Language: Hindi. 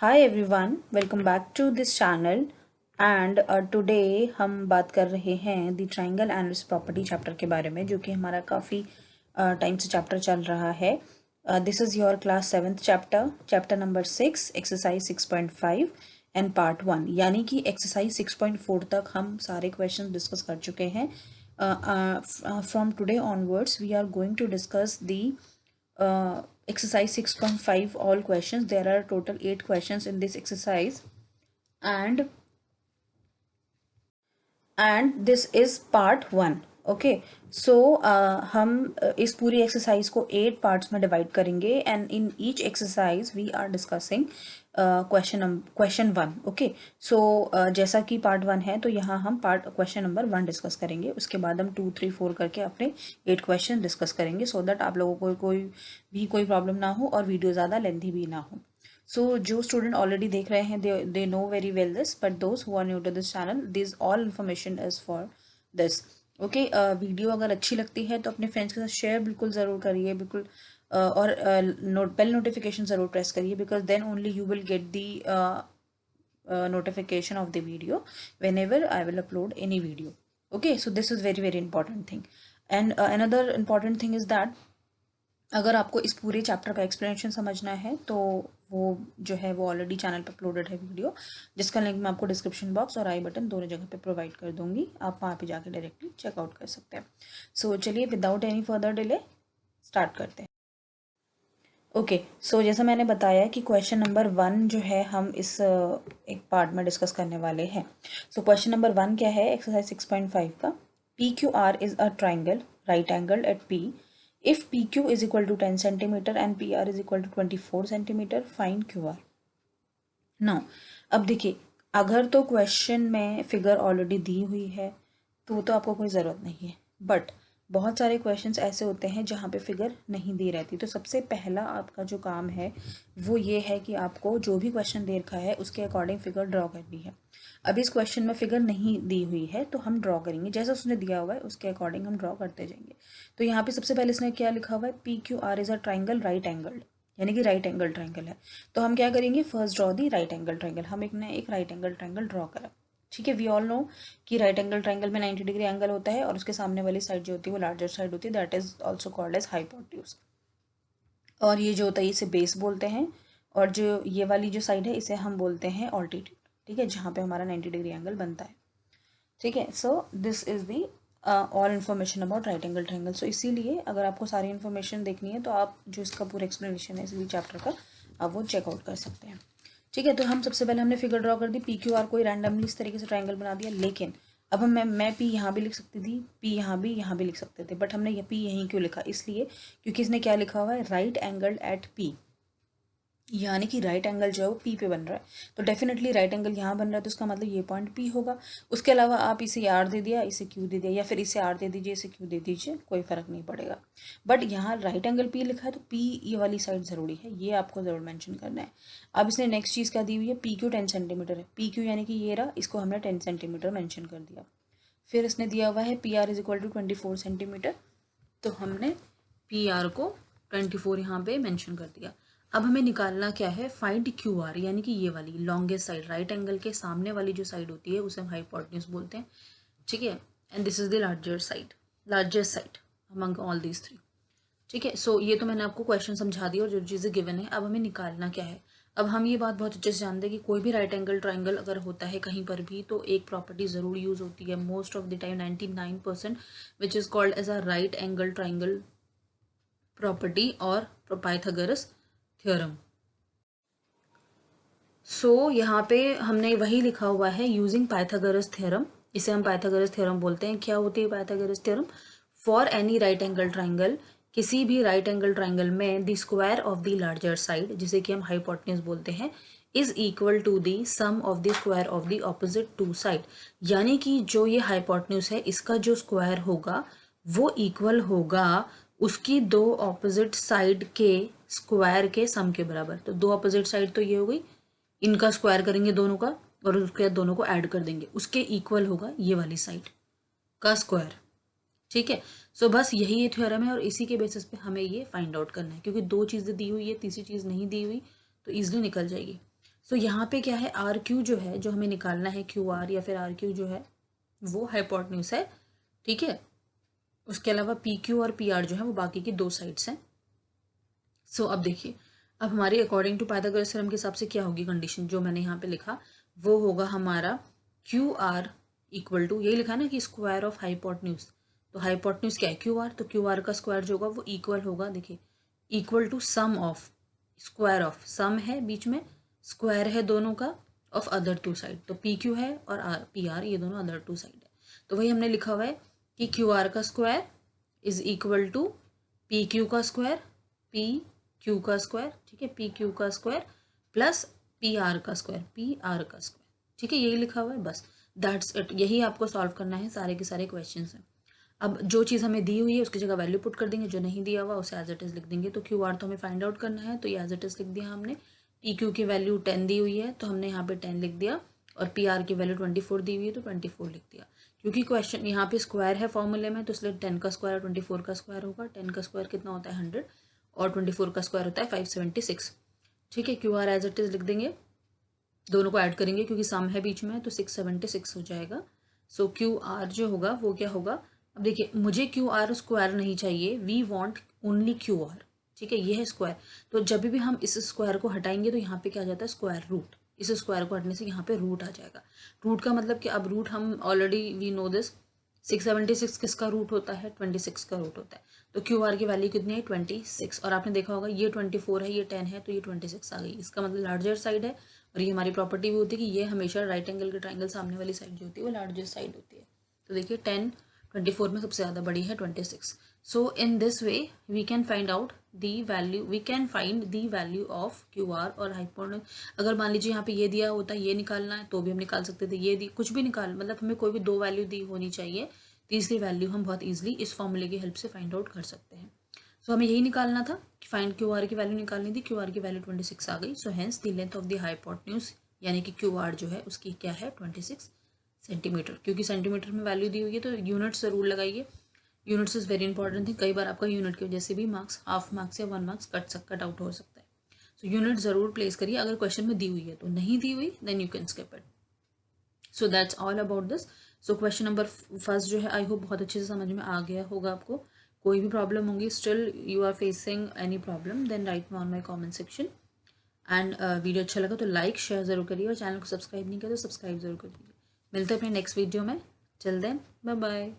Hi everyone, welcome back to this channel and today हम बात कर रहे हैं the triangle and its property chapter के बारे में, जो कि हमारा काफ़ी टाइम से चैप्टर चल रहा है। This is your class 7th chapter number 6, exercise 6.5 and part 1, यानी कि एक्सरसाइज 6.4 तक हम सारे क्वेश्चन डिस्कस कर चुके हैं। From today onwards we are going to discuss the exercise 6.5 all questions. There are total 8 questions in this exercise, and this is part 1. Okay, सो हम इस पूरी एक्सरसाइज को 8 पार्ट्स में डिवाइड करेंगे and in each exercise we are discussing question 1. Okay, so जैसा कि पार्ट 1 है तो यहाँ हम क्वेश्चन नंबर 1 डिस्कस करेंगे, उसके बाद हम 2, 3, 4 करके अपने 8 क्वेश्चन डिस्कस करेंगे, सो दैट आप लोगों को कोई प्रॉब्लम ना हो और वीडियो ज़्यादा लेंथी भी ना हो. सो जो स्टूडेंट ऑलरेडी देख रहे हैं they know very well this, but those who are new to this channel, this all information is for this. Okay, video अगर अच्छी लगती है तो अपने फ्रेंड्स के साथ शेयर बिल्कुल ज़रूर करिए, बिल्कुल और बेल नोटिफिकेशन ज़रूर प्रेस करिए, because then only you will get the notification of the video whenever I will upload any video. Okay, so this is very important thing. And another important thing is that अगर आपको इस पूरे चैप्टर का एक्सप्लेनेशन समझना है तो वो जो है वो ऑलरेडी चैनल पर अपलोडेड है वीडियो, जिसका लिंक मैं आपको डिस्क्रिप्शन बॉक्स और आई बटन दोनों जगह पे प्रोवाइड कर दूंगी, आप वहाँ पे जाके डायरेक्टली चेकआउट कर सकते हैं. सो चलिए without any further delay start करते हैं. ओके, सो जैसा मैंने बताया कि क्वेश्चन नंबर 1 जो है हम इस एक पार्ट में डिस्कस करने वाले हैं. सो क्वेश्चन नंबर 1 क्या है एक्सरसाइज 6.5 का. P Q R is a triangle right angle at P. If PQ is equal to 10 centimeter and PR is equal to 24 centimeter, find QR. Now, अब देखिए, अगर तो क्वेश्चन में फिगर ऑलरेडी दी हुई है तो आपको कोई ज़रूरत नहीं है, बट बहुत सारे क्वेश्चंस ऐसे होते हैं जहाँ पे फिगर नहीं दी रहती. तो सबसे पहला आपका जो काम है वो ये है कि आपको जो भी क्वेश्चन दे रखा है उसके अकॉर्डिंग फिगर ड्रॉ करनी है. अब इस क्वेश्चन में फिगर नहीं दी हुई है तो हम ड्रॉ करेंगे, जैसा उसने दिया हुआ है उसके अकॉर्डिंग हम ड्रॉ करते जाएंगे. तो यहाँ पे सबसे पहले इसने क्या लिखा हुआ है, P Q R is a triangle right angled, यानी कि राइट एंगल ट्राइंगल है. तो हम क्या करेंगे, first draw the right angle triangle. हम एक राइट एंगल ट्राइंगल ड्रॉ करा. ठीक है, वी ऑल नो कि राइट एंगल ट्राइंगल में 90 डिग्री एंगल होता है और उसके सामने वाली साइड जो होती है वो लार्जर साइड होती है, that is also called as hypotenuse. और ये जो होता है इसे बेस बोलते हैं, और जो ये वाली जो साइड है इसे हम बोलते हैं ऑल्टीट्यूड. ठीक है, जहाँ पे हमारा 90 डिग्री एंगल बनता है. ठीक है, so this is the all information about right angle triangle. So इसीलिए अगर आपको सारी इन्फॉर्मेशन देखनी है तो आप जो इसका पूरा एक्सप्लेनेशन है इसी चैप्टर का, आप वो चेकआउट कर सकते हैं. ठीक है, तो हम सबसे पहले हमने फिगर ड्रॉ कर दी, पी क्यू आर कोई रैंडमली इस तरीके से ट्राइंगल बना दिया. लेकिन अब मैं पी यहाँ भी लिख सकती थी, पी यहाँ भी लिख सकते थे, बट हमने ये पी यहीं क्यों लिखा, इसलिए क्योंकि इसने क्या लिखा हुआ है, राइट एंगल एट पी, यानी कि राइट एंगल जो है वो पी पे बन रहा है. तो डेफिनेटली राइट एंगल यहाँ बन रहा है तो उसका मतलब ये पॉइंट पी होगा. उसके अलावा आप इसे आर दे दिया, इसे क्यू दे दिया, या फिर इसे आर दे दीजिए, इसे क्यू दे दीजिए, कोई फ़र्क नहीं पड़ेगा. बट यहाँ राइट एंगल पी लिखा है तो पी ये वाली साइड ज़रूरी है, ये आपको ज़रूर मैंशन करना है. अब इसने नेक्स्ट चीज़ क्या दी हुई है, पी क्यू 10 सेंटीमीटर है. पी क्यू यानी कि ये रहा, इसको हमने 10 सेंटीमीटर मैंशन कर दिया. फिर इसने दिया हुआ है P R is equal to 24 centimetre, तो हमने पी आर को 24 यहाँ पे मैंशन कर दिया. अब हमें निकालना क्या है, फाइंड क्यू आर, यानी कि ये वाली लॉन्गेस्ट साइड, राइट एंगल के सामने वाली जो साइड होती है उसे हम हाइपोटेन्यूज बोलते हैं. ठीक है, and this is the largest side among all these three. ठीक है, सो ये तो मैंने आपको क्वेश्चन समझा दिया और जो चीज़ें गिवन है. अब हमें निकालना क्या है. अब हम ये बात बहुत अच्छे से जानते हैं कि कोई भी राइट एंगल ट्राइंगल अगर होता है कहीं पर भी तो एक प्रॉपर्टी ज़रूर यूज़ होती है, most of the time 99%, which is called as a right angle triangle property और पाइथागोरस थ्योरम. सो यहाँ पे हमने वही लिखा हुआ है, यूजिंग पाइथागोरस थ्योरम. इसे हम पाइथागोरस थ्योरम बोलते हैं. क्या होती है Pythagoras theorem, for any right angle triangle, किसी भी राइट एंगल ट्राइंगल में the square of the larger side, जिसे कि हम हाइपोटेन्यूज बोलते हैं, is equal to the sum of the square of the opposite two side. यानी कि जो ये हाइपोटेन्यूज है इसका जो स्क्वायर होगा वो इक्वल होगा उसकी दो ऑपोजिट साइड के स्क्वायर के सम के बराबर. तो दो ऑपोजिट साइड तो ये हो गई, इनका स्क्वायर करेंगे दोनों का और उसके बाद दोनों को ऐड कर देंगे, उसके इक्वल होगा ये वाली साइड का स्क्वायर. ठीक है, सो बस यही ये थ्योरम है और इसी के बेसिस पे हमें ये फाइंड आउट करना है, क्योंकि दो चीज़ें दी हुई है, तीसरी चीज़ नहीं दी हुई तो ईजिली निकल जाएगी. सो यहाँ पे क्या है, आर क्यू जो है, जो हमें निकालना है क्यू आर या फिर आर क्यू जो है वो हाइपोटेन्यूज है, ठीक है। उसके अलावा पी क्यू और पी आर जो है वो बाकी की दो साइड्स हैं। सो अब देखिए, अब हमारी अकॉर्डिंग टू पाइथागोरस थ्योरम के हिसाब से क्या होगी कंडीशन, जो मैंने यहाँ पे लिखा वो होगा हमारा क्यू आर इक्वल टू, यही लिखा ना कि स्क्वायर ऑफ हाइपोटेन्यूज। तो हाइपोटेन्यूज क्या है, क्यू आर, तो क्यू आर का स्क्वायर जो होगा वो इक्वल होगा, देखिए equal to sum of, square of, sum है बीच में, स्क्वायर है दोनों का, ऑफ अदर टू साइड। तो पी क्यू है और आर पी आर ये दोनों अदर टू साइड है। तो वही हमने लिखा हुआ है कि क्यू आर का square is equal to P Q का स्क्वायर, पी क्यू का स्क्वायर, ठीक है, पी क्यू का स्क्वायर प्लस पी आर का स्क्वायर, पी आर का स्क्वायर, ठीक है, यही लिखा हुआ है बस, दैट्स इट। यही आपको सॉल्व करना है, सारे के सारे क्वेश्चंस हैं। अब जो चीज़ हमें दी हुई है उसकी जगह वैल्यू पुट कर देंगे, जो नहीं दिया हुआ उसे एज इट इज़ लिख देंगे। तो क्यू आर तो हमें फाइंड आउट करना है, तो ये एज इट इज़ लिख दिया हमने। पी क्यू की वैल्यू 10 दी हुई है तो हमने यहाँ पे 10 लिख दिया, और पी आर की वैल्यू 24 दी हुई है तो 24 लिख दिया। क्योंकि क्वेश्चन यहाँ पे स्क्वायर है फॉर्मूले में, तो इसलिए 10 का स्क्वायर 24 का स्क्वायर होगा। 10 का स्क्वायर कितना होता है 100, और 24 का स्क्वायर होता है 576, ठीक है। Q R as it is लिख देंगे, दोनों को ऐड करेंगे क्योंकि सम है बीच में, तो 676 हो जाएगा। सो क्यू आर जो होगा वो क्या होगा, अब देखिए मुझे क्यू आर स्क्वायर नहीं चाहिए, we want only Q R, ठीक है, ये है स्क्वायर। तो जब भी हम इस स्क्वायर को हटाएंगे तो यहाँ पे क्या आ जाता है स्क्वायर रूट, इस स्क्वायर को हटने से यहाँ पे रूट आ जाएगा। रूट का मतलब कि अब रूट हम ऑलरेडी वी नो दिस, 676 किसका रूट होता है, 26 का रूट होता है। तो क्यू आर की वैल्यू कितनी है 26, और आपने देखा होगा ये 24 है, ये 10 है, तो ये 26 आ गई। इसका मतलब लार्जर साइड है, और ये हमारी प्रॉपर्टी भी होती है कि ये हमेशा राइट एंगल के ट्राइंगल सामने वाली साइड जो होती है वो लार्जर साइड होती है। तो देखिए 10 24 में सबसे ज़्यादा बड़ी है 26। So in this way we can find out the value, we can find the value of Q R और हाइपोटेन्यूज। अगर मान लीजिए यहाँ पे ये दिया होता है, ये निकालना है, तो भी हम निकाल सकते थे। ये दी कुछ भी निकाल, मतलब हमें कोई भी दो वैल्यू दी होनी चाहिए, तीसरी वैल्यू हम बहुत ईजिली इस फॉर्मूले की हेल्प से फाइंड आउट कर सकते हैं। सो हमें यही निकालना था कि फाइंड क्यू आर की वैल्यू निकालनी थी, क्यू आर की वैल्यू 26 आ गई। So hence the length of the hypotenuse यानी कि क्यू आर जो है उसकी क्या है 26 सेंटीमीटर। क्योंकि सेंटीमीटर में वैल्यू दी हुई है तो यूनिट्स ज़रूर लगाइए, यूनिट्स इज़ वेरी इंपॉर्टेंट थी। कई बार आपका यूनिट की वजह से भी मार्क्स, हाफ मार्क्स या 1 मार्क्स कट आउट हो सकता है। सो यूनिट ज़रूर प्लेस करिए अगर क्वेश्चन में दी हुई है, तो नहीं दी हुई then you can skip it. So that's all about this. So question number first जो है आई होप बहुत अच्छे से समझ में आ गया होगा आपको। कोई भी प्रॉब्लम होगी, still you are facing any problem, then write me on my comment section. And video अच्छा लगा तो लाइक शेयर ज़रूर करिए, और चैनल को सब्सक्राइब नहीं किया तो सब्सक्राइब ज़रूर करिए। मिलते हैं अपने नेक्स्ट वीडियो में, टिल देन बाय बाय।